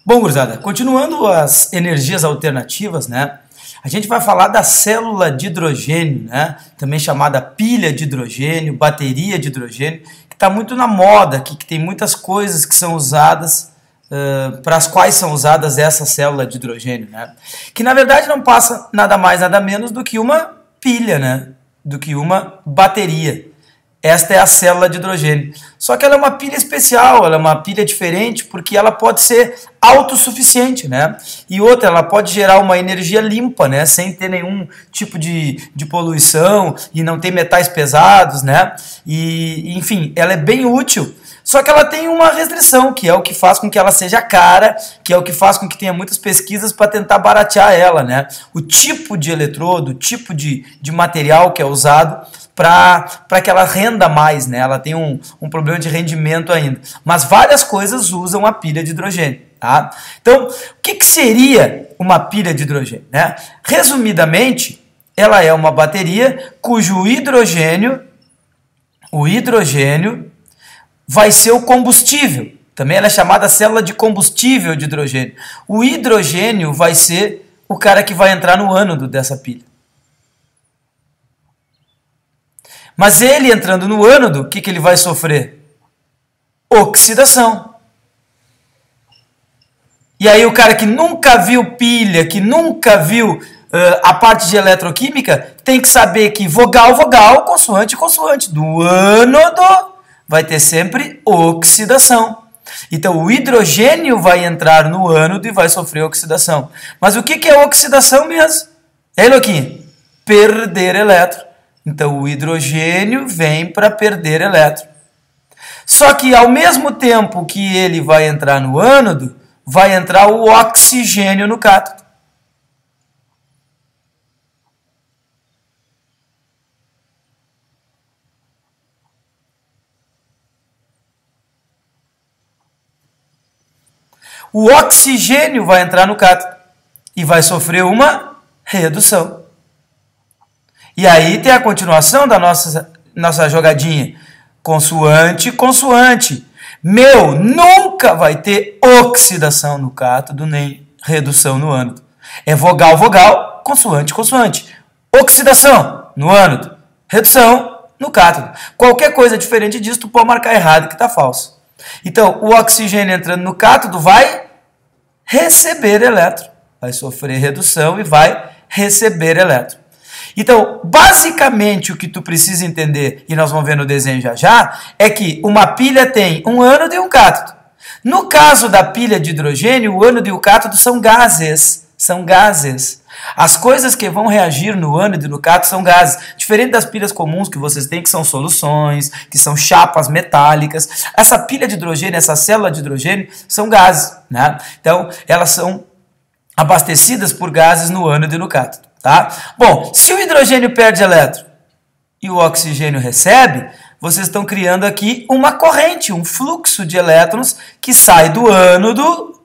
Bom, gurizada, continuando as energias alternativas, né? A gente vai falar da célula de hidrogênio, né? Também chamada pilha de hidrogênio, bateria de hidrogênio, que está muito na moda aqui, que tem muitas coisas que são usadas, para as quais são usadas essa célula de hidrogênio, né? Que na verdade não passa nada mais, nada menos do que uma pilha, né? Do que uma bateria. Esta é a célula de hidrogênio. Só que ela é uma pilha especial, ela é uma pilha diferente, porque ela pode ser autossuficiente, né? E outra, ela pode gerar uma energia limpa, né? Sem ter nenhum tipo de poluição e não ter metais pesados, né? E, enfim, ela é bem útil. Só que ela tem uma restrição, que é o que faz com que ela seja cara, que é o que faz com que tenha muitas pesquisas para tentar baratear ela, né? O tipo de eletrodo, o tipo de material que é usado para que ela renda mais, né? Ela tem um problema de rendimento ainda. Mas várias coisas usam a pilha de hidrogênio, tá? Então, o que seria uma pilha de hidrogênio, né? Resumidamente, ela é uma bateria cujo o hidrogênio vai ser o combustível. Também ela é chamada célula de combustível de hidrogênio. O hidrogênio vai ser o cara que vai entrar no ânodo dessa pilha. Mas ele entrando no ânodo, o que ele vai sofrer? Oxidação. E aí o cara que nunca viu pilha, que nunca viu a parte de eletroquímica, tem que saber que vogal, vogal, consoante, consoante. Do ânodo vai ter sempre oxidação. Então o hidrogênio vai entrar no ânodo e vai sofrer oxidação. Mas o que é oxidação mesmo? É, Loquinho? Perder elétron. Então o hidrogênio vem para perder elétron. Só que ao mesmo tempo que ele vai entrar no ânodo, vai entrar o oxigênio no cátodo. O oxigênio vai entrar no cátodo e vai sofrer uma redução. E aí tem a continuação da nossa jogadinha. Consoante, consoante. Meu, nunca vai ter oxidação no cátodo, nem redução no ânodo. É vogal, vogal, consoante, consoante. Oxidação no ânodo, redução no cátodo. Qualquer coisa diferente disso, tu pode marcar errado que está falso. Então, o oxigênio entrando no cátodo vai receber elétron. Vai sofrer redução e vai receber elétron. Então, basicamente, o que tu precisa entender, e nós vamos ver no desenho já já, é que uma pilha tem um ânodo e um cátodo. No caso da pilha de hidrogênio, o ânodo e o cátodo são gases. São gases. As coisas que vão reagir no ânodo e no cátodo são gases. Diferente das pilhas comuns que vocês têm, que são soluções, que são chapas metálicas. Essa pilha de hidrogênio, essa célula de hidrogênio, são gases, né? Então, elas são abastecidas por gases no ânodo e no cátodo. Tá? Bom, se o hidrogênio perde elétron e o oxigênio recebe, vocês estão criando aqui uma corrente, um fluxo de elétrons que sai do ânodo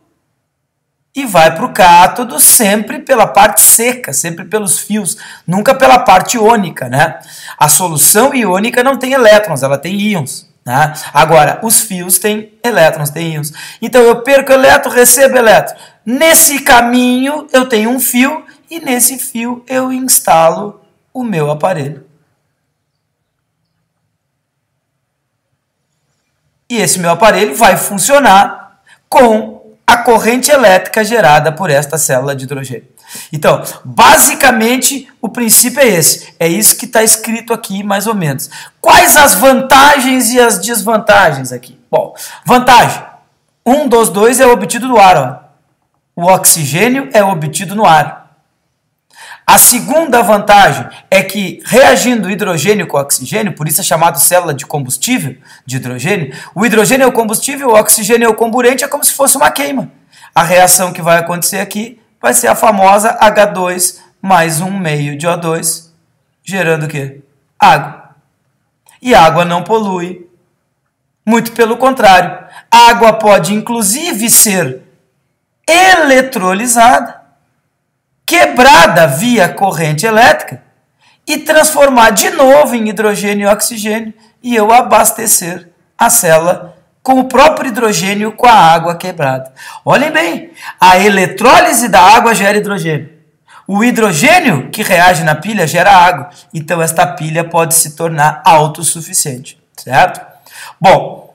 e vai para o cátodo sempre pela parte seca, sempre pelos fios, nunca pela parte iônica, né? A solução iônica não tem elétrons, ela tem íons. Né? Agora, os fios têm elétrons, têm íons. Então eu perco elétron, recebo elétron. Nesse caminho eu tenho um fio e nesse fio eu instalo o meu aparelho. E esse meu aparelho vai funcionar com a corrente elétrica gerada por esta célula de hidrogênio. Então, basicamente, o princípio é esse. É isso que está escrito aqui, mais ou menos. Quais as vantagens e as desvantagens aqui? Bom, vantagem. Um dos dois é obtido do ar. Ó. O oxigênio é obtido no ar. A segunda vantagem é que, reagindo hidrogênio com oxigênio, por isso é chamado célula de combustível de hidrogênio, o hidrogênio é o combustível, o oxigênio é o comburente, é como se fosse uma queima. A reação que vai acontecer aqui vai ser a famosa H2 mais um meio de O2, gerando o quê? Água. E água não polui. Muito pelo contrário. A água pode, inclusive, ser eletrolizada, quebrada via corrente elétrica e transformar de novo em hidrogênio e oxigênio e eu abastecer a célula com o próprio hidrogênio com a água quebrada. Olhem bem, a eletrólise da água gera hidrogênio. O hidrogênio que reage na pilha gera água. Então, esta pilha pode se tornar autossuficiente, certo? Bom,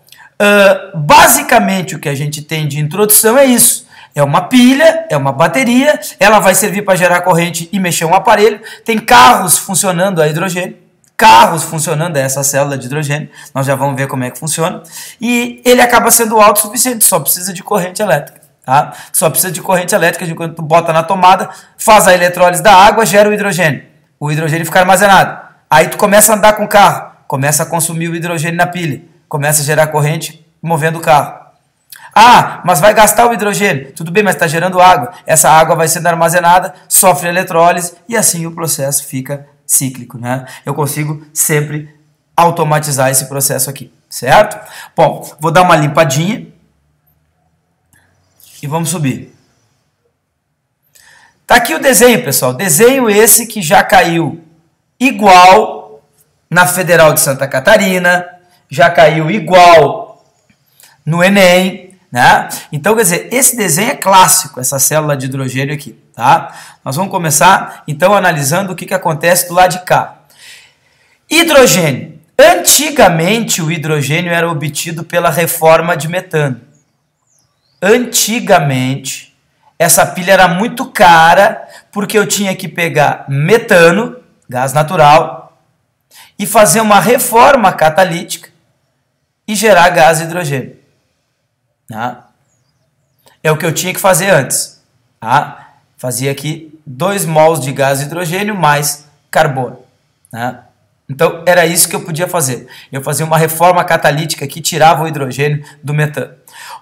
basicamente o que a gente tem de introdução é isso. É uma pilha, é uma bateria, ela vai servir para gerar corrente e mexer um aparelho. Tem carros funcionando a hidrogênio, carros funcionando a essa célula de hidrogênio. Nós já vamos ver como é que funciona. E ele acaba sendo autossuficiente, só precisa de corrente elétrica. Tá? Só precisa de corrente elétrica, quando tu bota na tomada, faz a eletrólise da água, gera o hidrogênio. O hidrogênio fica armazenado. Aí tu começa a andar com o carro, começa a consumir o hidrogênio na pilha, começa a gerar corrente movendo o carro. Ah, mas vai gastar o hidrogênio. Tudo bem, mas está gerando água. Essa água vai sendo armazenada, sofre eletrólise e assim o processo fica cíclico, né? Eu consigo sempre automatizar esse processo aqui, certo? Bom, vou dar uma limpadinha e vamos subir. Tá aqui o desenho, pessoal. Desenho esse que já caiu igual na Federal de Santa Catarina, já caiu igual no Enem, né? Então, quer dizer, esse desenho é clássico, essa célula de hidrogênio aqui, tá? Nós vamos começar, então, analisando o que acontece do lado de cá. Hidrogênio. Antigamente, o hidrogênio era obtido pela reforma de metano. Antigamente, essa pilha era muito cara, porque eu tinha que pegar metano, gás natural, e fazer uma reforma catalítica e gerar gás hidrogênio. Tá? É o que eu tinha que fazer antes. Tá? Fazia aqui 2 mols de gás hidrogênio mais carbono. Tá? Então, era isso que eu podia fazer. Eu fazia uma reforma catalítica que tirava o hidrogênio do metano.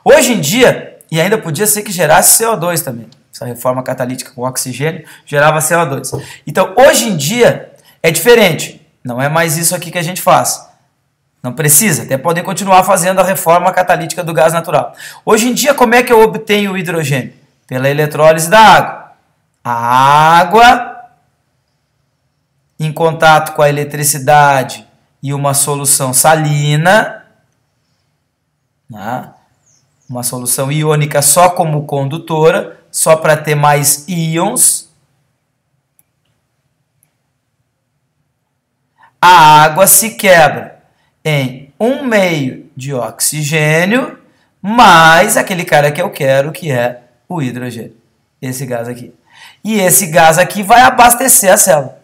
Hoje em dia, e ainda podia ser que gerasse CO2 também. Essa reforma catalítica com oxigênio gerava CO2. Então, hoje em dia, é diferente. Não é mais isso aqui que a gente faz. Não precisa, até podem continuar fazendo a reforma catalítica do gás natural. Hoje em dia, como é que eu obtenho o hidrogênio? Pela eletrólise da água. A água, em contato com a eletricidade e uma solução salina, né? Uma solução iônica só como condutora, só para ter mais íons. A água se quebra em 1/2 de oxigênio, mais aquele cara que eu quero, que é o hidrogênio. Esse gás aqui. E esse gás aqui vai abastecer a célula.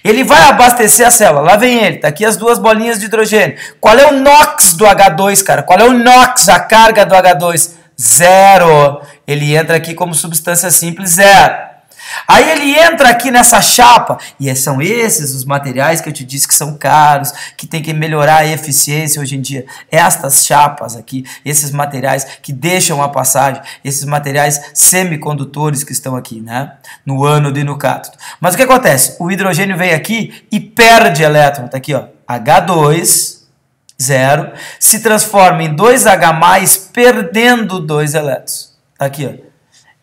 Ele vai abastecer a célula. Lá vem ele. Tá aqui as 2 bolinhas de hidrogênio. Qual é o NOx do H2, cara? Qual é o NOx, a carga do H2? 0. Ele entra aqui como substância simples, 0. Aí ele entra aqui nessa chapa, e são esses os materiais que eu te disse que são caros, que tem que melhorar a eficiência hoje em dia. Estas chapas aqui, esses materiais que deixam a passagem, esses materiais semicondutores que estão aqui, né? No ânodo e no cátodo. Mas o que acontece? O hidrogênio vem aqui e perde elétron, tá aqui, ó, H2, 0, se transforma em 2H+, perdendo 2 elétrons. Tá aqui, ó.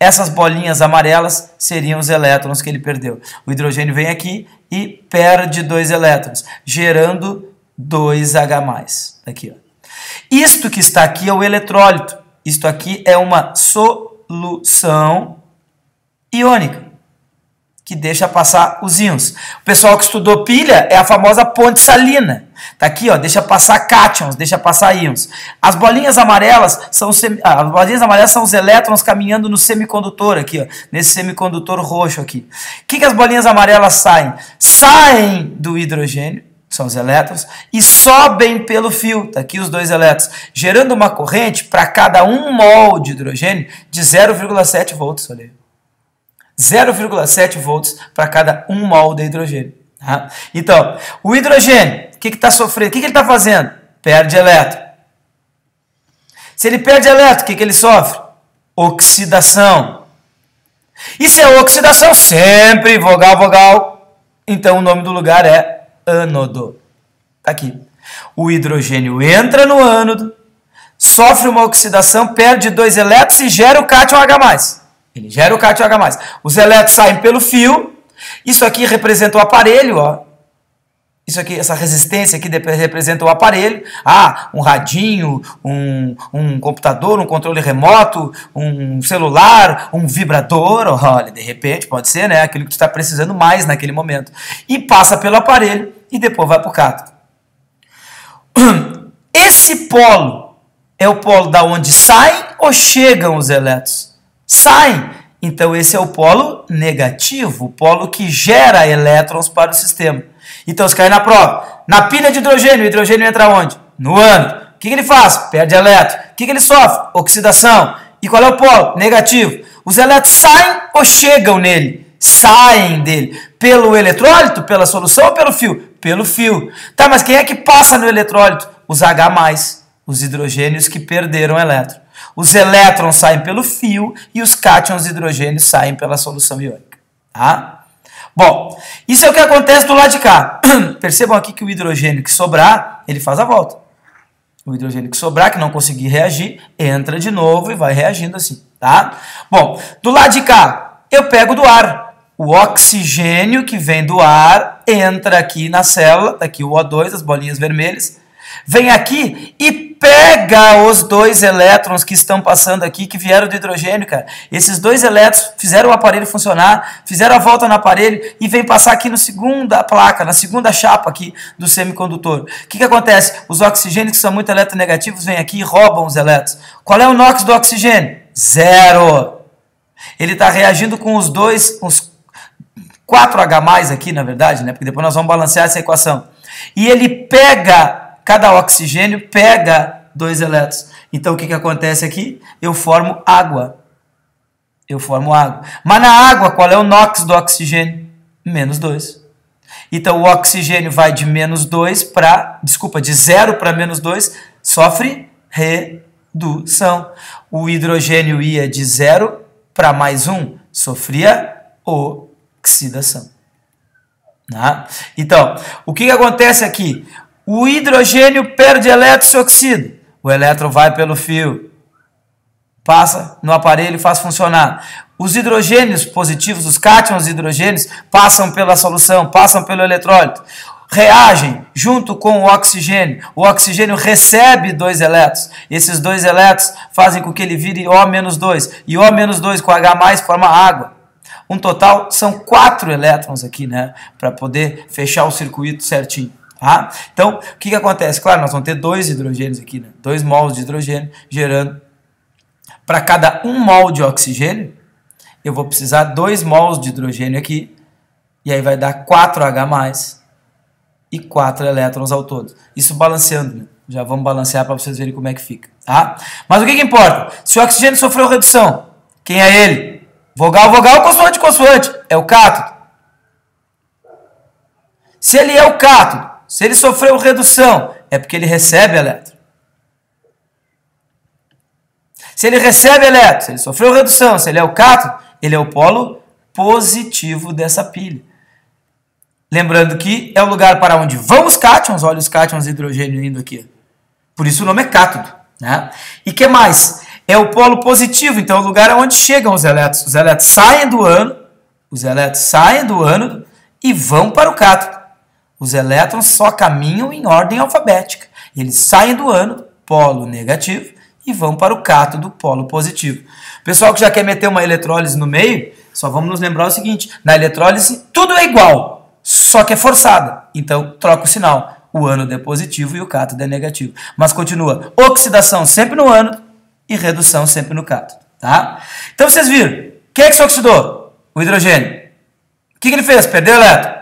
Essas bolinhas amarelas seriam os elétrons que ele perdeu. O hidrogênio vem aqui e perde 2 elétrons, gerando 2H+. Aqui, ó. Isto que está aqui é o eletrólito. Isto aqui é uma solução iônica, que deixa passar os íons. O pessoal que estudou pilha é a famosa ponte salina. Tá aqui, ó, deixa passar cátions, deixa passar íons. As bolinhas amarelas são os elétrons caminhando no semicondutor aqui, ó, nesse semicondutor roxo aqui. O que as bolinhas amarelas saem? Saem do hidrogênio, são os elétrons, e sobem pelo fio, tá aqui os 2 elétrons, gerando uma corrente para cada 1 mol de hidrogênio de 0,7 volts, olha aí. 0,7 volts para cada 1 mol de hidrogênio. Tá? Então, o hidrogênio, o que está sofrendo? O que ele está fazendo? Perde elétron. Se ele perde elétron, o que ele sofre? Oxidação. E se é oxidação, sempre vogal, vogal, então o nome do lugar é ânodo. Está aqui. O hidrogênio entra no ânodo, sofre uma oxidação, perde 2 elétrons e gera o cátion H+. Ele gera o cátion H+. Os elétrons saem pelo fio. Isso aqui representa o aparelho, ó. Isso aqui, essa resistência aqui representa o aparelho. Um radinho, um computador, um controle remoto, um celular, um vibrador. Olha, de repente, pode ser, né? Aquilo que tu está precisando mais naquele momento. E passa pelo aparelho e depois vai para o cátodo. Esse polo é o polo da onde saem ou chegam os elétrons? Saem. Então esse é o polo negativo, o polo que gera elétrons para o sistema. Então, se cair na prova, na pilha de hidrogênio, o hidrogênio entra onde? No ânodo. O que ele faz? Perde elétron. O que ele sofre? Oxidação. E qual é o polo? Negativo. Os elétrons saem ou chegam nele? Saem dele. Pelo eletrólito, pela solução ou pelo fio? Pelo fio. Tá, mas quem é que passa no eletrólito? Os H+, os hidrogênios que perderam elétron. Os elétrons saem pelo fio e os cátions hidrogênios saem pela solução iônica. Tá? Bom, isso é o que acontece do lado de cá. Percebam aqui que o hidrogênio que sobrar, ele faz a volta. O hidrogênio que sobrar, que não conseguir reagir, entra de novo e vai reagindo assim, tá? Bom, do lado de cá, eu pego do ar. O oxigênio que vem do ar entra aqui na célula, tá aqui o O2, as bolinhas vermelhas, vem aqui e pega os dois elétrons que estão passando aqui, que vieram do hidrogênio, cara. Esses dois elétrons fizeram o aparelho funcionar, fizeram a volta no aparelho e vem passar aqui na segunda placa, na segunda chapa aqui do semicondutor. O que acontece? Os oxigênios que são muito eletronegativos vêm aqui e roubam os elétrons. Qual é o NOx do oxigênio? 0. Ele está reagindo com os 4H+, aqui, na verdade, né? Porque depois nós vamos balancear essa equação. E ele pega... Cada oxigênio pega 2 elétrons. Então, o que acontece aqui? Eu formo água. Mas na água, qual é o NOx do oxigênio? -2. Então, o oxigênio vai de de 0 para -2, sofre redução. O hidrogênio ia de 0 para +1, sofria oxidação. Tá? Então, o que acontece aqui? O hidrogênio perde elétron e se oxida. O elétron vai pelo fio, passa no aparelho e faz funcionar. Os hidrogênios positivos, os cátions hidrogênios, passam pela solução, passam pelo eletrólito, reagem junto com o oxigênio. O oxigênio recebe 2 elétrons. Esses 2 elétrons fazem com que ele vire O-2. E O-2 com H+, forma água. Um total são 4 elétrons aqui, né? Para poder fechar o circuito certinho. Tá? Então, o que acontece? Claro, nós vamos ter 2 hidrogênios aqui, né? 2 mols de hidrogênio gerando. Para cada 1 mol de oxigênio, eu vou precisar 2 mols de hidrogênio aqui, e aí vai dar 4H+, e 4 elétrons ao todo. Isso balanceando, né? Já vamos balancear para vocês verem como é que fica. Tá? Mas o que importa? Se o oxigênio sofreu redução, quem é ele? Vogal, vogal, consoante, consoante. É o cátodo. Se ele é o cátodo, se ele sofreu redução, é porque ele recebe elétron. Se ele recebe elétron, se ele sofreu redução, se ele é o cátodo, ele é o polo positivo dessa pilha. Lembrando que é o lugar para onde vão os cátions, olha os cátions de hidrogênio indo aqui. Por isso o nome é cátodo. Né? E o que mais? É o polo positivo, então é o lugar onde chegam os elétrons. Os elétrons saem do ânodo, e vão para o cátodo. Os elétrons só caminham em ordem alfabética. Eles saem do ânodo, polo negativo, e vão para o cátodo, polo positivo. Pessoal que já quer meter uma eletrólise no meio, só vamos nos lembrar o seguinte, na eletrólise tudo é igual, só que é forçada. Então troca o sinal. O ânodo é positivo e o cátodo é negativo. Mas continua, oxidação sempre no ânodo e redução sempre no cátodo. Tá? Então vocês viram, quem é que se oxidou? O hidrogênio. O que ele fez? Perdeu elétron.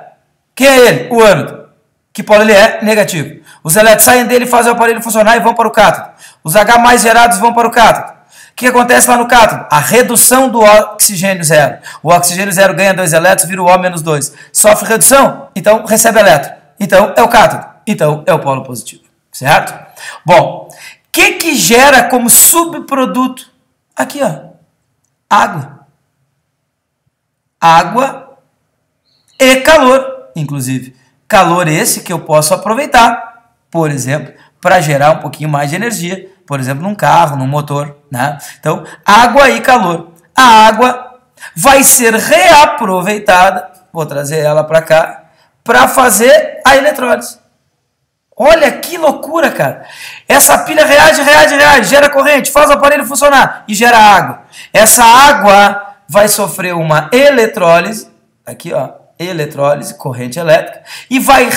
Quem é ele? O ânodo. Que polo ele é? Negativo. Os elétrons saem dele, fazem o aparelho funcionar e vão para o cátodo. Os H+ gerados vão para o cátodo. O que acontece lá no cátodo? A redução do oxigênio 0. O oxigênio 0 ganha 2 elétrons, vira o O-2. Sofre redução? Então recebe elétron. Então é o cátodo. Então é o polo positivo. Certo? Bom, o que gera como subproduto? Aqui, ó. Água. Água e calor. Inclusive, calor esse que eu posso aproveitar, por exemplo, para gerar um pouquinho mais de energia, por exemplo, num carro, num motor. Né? Então, água e calor. A água vai ser reaproveitada, vou trazer ela para cá, para fazer a eletrólise. Olha que loucura, cara. Essa pilha reage, gera corrente, faz o aparelho funcionar e gera água. Essa água vai sofrer uma eletrólise, aqui ó, eletrólise, corrente elétrica, e vai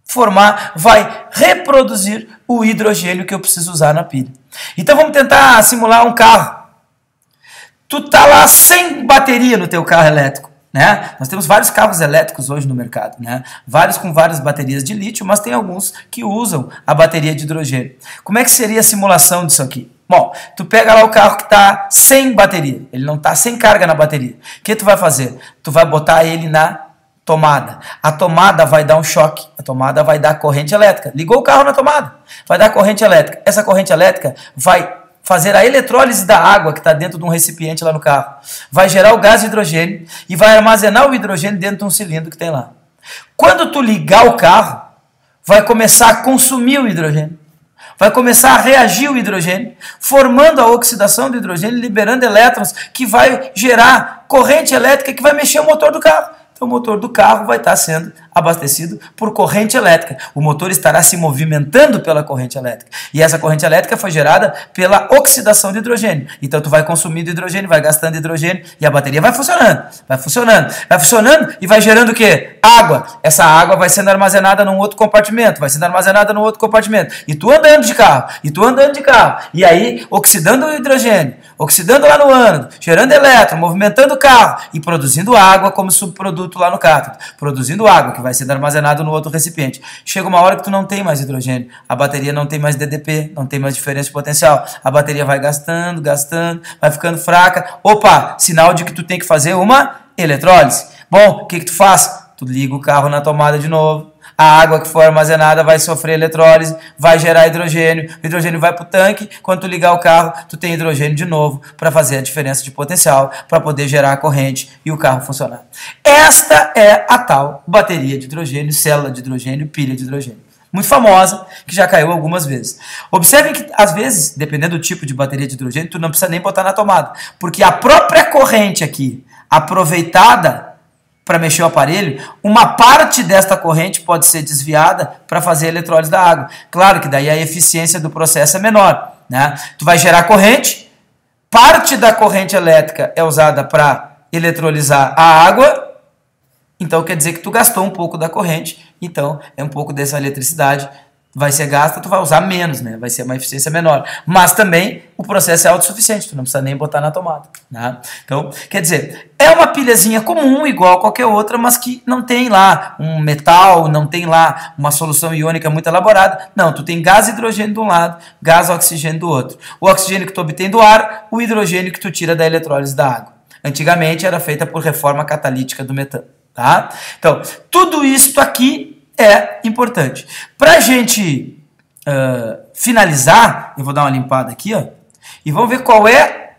reformar, vai reproduzir o hidrogênio que eu preciso usar na pilha. Então vamos tentar simular um carro. Tu tá lá sem bateria no teu carro elétrico, né? Nós temos vários carros elétricos hoje no mercado, né? Vários com várias baterias de lítio, mas tem alguns que usam a bateria de hidrogênio. Como é que seria a simulação disso aqui? Bom, tu pega lá o carro que está sem bateria, ele não está sem carga na bateria. O que tu vai fazer? Tu vai botar ele na tomada. A tomada vai dar um choque, a tomada vai dar corrente elétrica. Ligou o carro na tomada, vai dar corrente elétrica. Essa corrente elétrica vai fazer a eletrólise da água que está dentro de um recipiente lá no carro. Vai gerar o gás de hidrogênio e vai armazenar o hidrogênio dentro de um cilindro que tem lá. Quando tu ligar o carro, vai começar a consumir o hidrogênio. Vai começar a reagir o hidrogênio, formando a oxidação do hidrogênio, liberando elétrons que vai gerar corrente elétrica que vai mexer o motor do carro. Então o motor do carro vai estar sendo abastecido por corrente elétrica. O motor estará se movimentando pela corrente elétrica. E essa corrente elétrica foi gerada pela oxidação de hidrogênio. Então tu vai consumindo hidrogênio, vai gastando hidrogênio e a bateria vai funcionando. Vai funcionando e vai gerando o quê? Água. Essa água vai sendo armazenada num outro compartimento, E tu andando de carro, E aí, oxidando o hidrogênio, oxidando lá no ânodo, gerando elétron, movimentando o carro e produzindo água como subproduto lá no cátodo. Produzindo água, que vai sendo armazenado no outro recipiente. Chega uma hora que tu não tem mais hidrogênio, a bateria não tem mais DDP, não tem mais diferença de potencial, a bateria vai gastando, vai ficando fraca. Opa, sinal de que tu tem que fazer uma eletrólise. Bom, o que tu faz? Tu liga o carro na tomada de novo, a água que for armazenada vai sofrer eletrólise, vai gerar hidrogênio, o hidrogênio vai para o tanque, quando tu ligar o carro, tu tem hidrogênio de novo para fazer a diferença de potencial, para poder gerar a corrente e o carro funcionar. Esta é a tal bateria de hidrogênio, célula de hidrogênio, pilha de hidrogênio. Muito famosa, que já caiu algumas vezes. Observem que, às vezes, dependendo do tipo de bateria de hidrogênio, tu não precisa nem botar na tomada, porque a própria corrente aqui, aproveitada para mexer o aparelho, uma parte desta corrente pode ser desviada para fazer a eletrólise da água. Claro que daí a eficiência do processo é menor, né? Tu vai gerar corrente, parte da corrente elétrica é usada para eletrolizar a água, então quer dizer que tu gastou um pouco da corrente, então é um pouco dessa eletricidade vai ser gasta, tu vai usar menos, né? Vai ser uma eficiência menor. Mas também o processo é autossuficiente, tu não precisa nem botar na tomada, né? Então, quer dizer, é uma pilhazinha comum, igual a qualquer outra, mas que não tem lá um metal, não tem lá uma solução iônica muito elaborada. Não, tu tem gás e hidrogênio de um lado, gás e oxigênio do outro. O oxigênio que tu obtém do ar, o hidrogênio que tu tira da eletrólise da água. Antigamente era feita por reforma catalítica do metano, tá? Então, tudo isso aqui é importante. Para a gente finalizar, eu vou dar uma limpada aqui, ó, e vamos ver qual é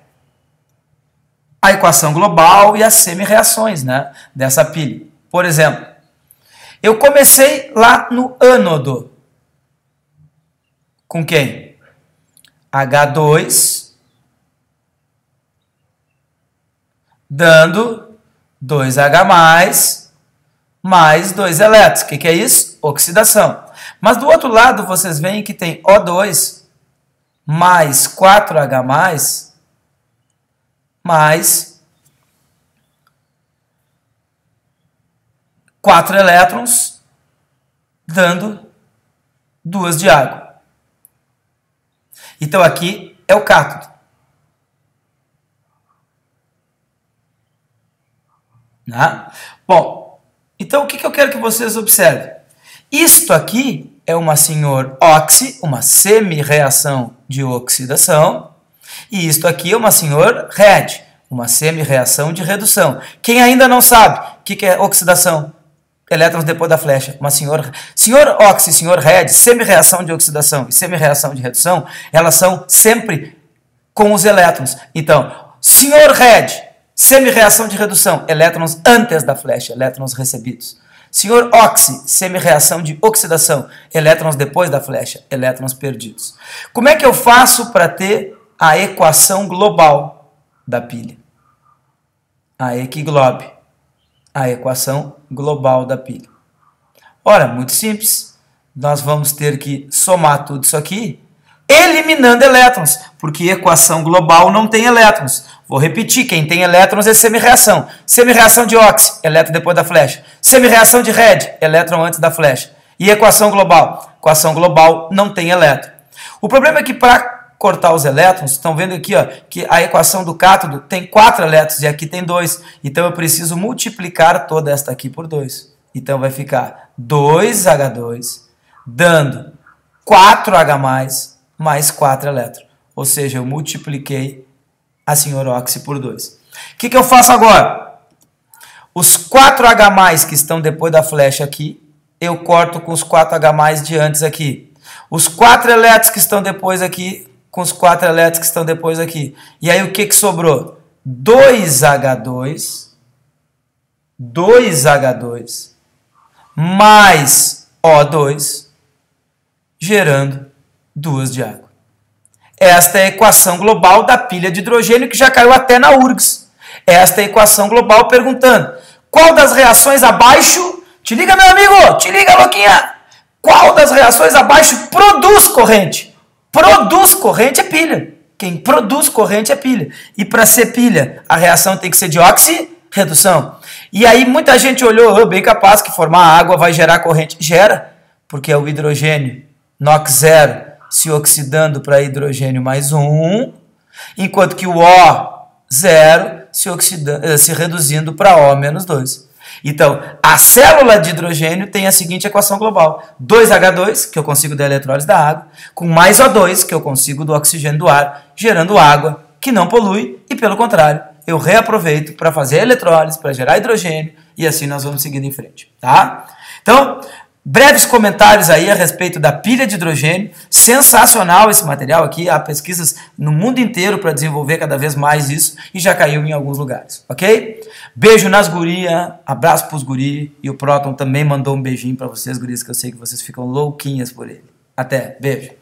a equação global e as semi-reações, né, dessa pilha. Por exemplo, eu comecei lá no ânodo. Com quem? H2 dando 2H+, mais 2 elétrons. O que é isso? Oxidação. Mas do outro lado, vocês veem que tem O2 mais 4H+, mais 4 elétrons, dando 2 de água. Então aqui é o cátodo. Né? Bom, então, o que eu quero que vocês observem? Isto aqui é uma senhor oxi, uma semi-reação de oxidação, e isto aqui é uma senhor red, uma semi-reação de redução. Quem ainda não sabe o que é oxidação? Elétrons depois da flecha. Uma senhor oxi, senhor red, semi-reação de oxidação e semi-reação de redução, elas são sempre com os elétrons. Então, senhor red, semi-reação de redução, elétrons antes da flecha, elétrons recebidos. Senhor oxi, semi-reação de oxidação, elétrons depois da flecha, elétrons perdidos. Como é que eu faço para ter a equação global da pilha? A equiglobe. a equação global da pilha. Ora, muito simples. Nós vamos ter que somar tudo isso aqui, eliminando elétrons, porque equação global não tem elétrons. Vou repetir, quem tem elétrons é semirreação. Semirreação de óxido, elétron depois da flecha. Semirreação de Red, elétron antes da flecha. E equação global? Equação global não tem elétron. O problema é que para cortar os elétrons, estão vendo aqui ó, que a equação do cátodo tem 4 elétrons e aqui tem 2. Então eu preciso multiplicar toda esta aqui por 2. Então vai ficar 2H2 dando 4H+, mais 4 elétrons. Ou seja, eu multipliquei a senhor Oxy por 2. O que eu faço agora? Os 4H+, que estão depois da flecha aqui, eu corto com os 4H+ de antes aqui. Os 4 elétrons que estão depois aqui, com os 4 elétrons que estão depois aqui. E aí o que sobrou? 2H2 mais O2, gerando 2 de água. Esta é a equação global da pilha de hidrogênio que já caiu até na URGS. Esta é a equação global perguntando qual das reações abaixo, te liga meu amigo, te liga louquinha, qual das reações abaixo produz corrente? Produz corrente é pilha. Quem produz corrente é pilha. E para ser pilha, a reação tem que ser de oxirredução. E aí muita gente olhou, bem capaz que formar água vai gerar corrente. Gera, porque é o hidrogênio NOx 0 se oxidando para hidrogênio mais 1, enquanto que o O0 se reduzindo para O menos 2. Então, a célula de hidrogênio tem a seguinte equação global. 2H2, que eu consigo da eletrólise da água, com mais O2, que eu consigo do oxigênio do ar, gerando água, que não polui, e pelo contrário, eu reaproveito para fazer a eletrólise, para gerar hidrogênio, e assim nós vamos seguindo em frente. Tá? Então, breves comentários aí a respeito da pilha de hidrogênio. Sensacional esse material aqui. Há pesquisas no mundo inteiro para desenvolver cada vez mais isso e já caiu em alguns lugares, ok? Beijo nas gurias, abraço pros guri e o Proton também mandou um beijinho para vocês, gurias, que eu sei que vocês ficam louquinhas por ele. Até, beijo.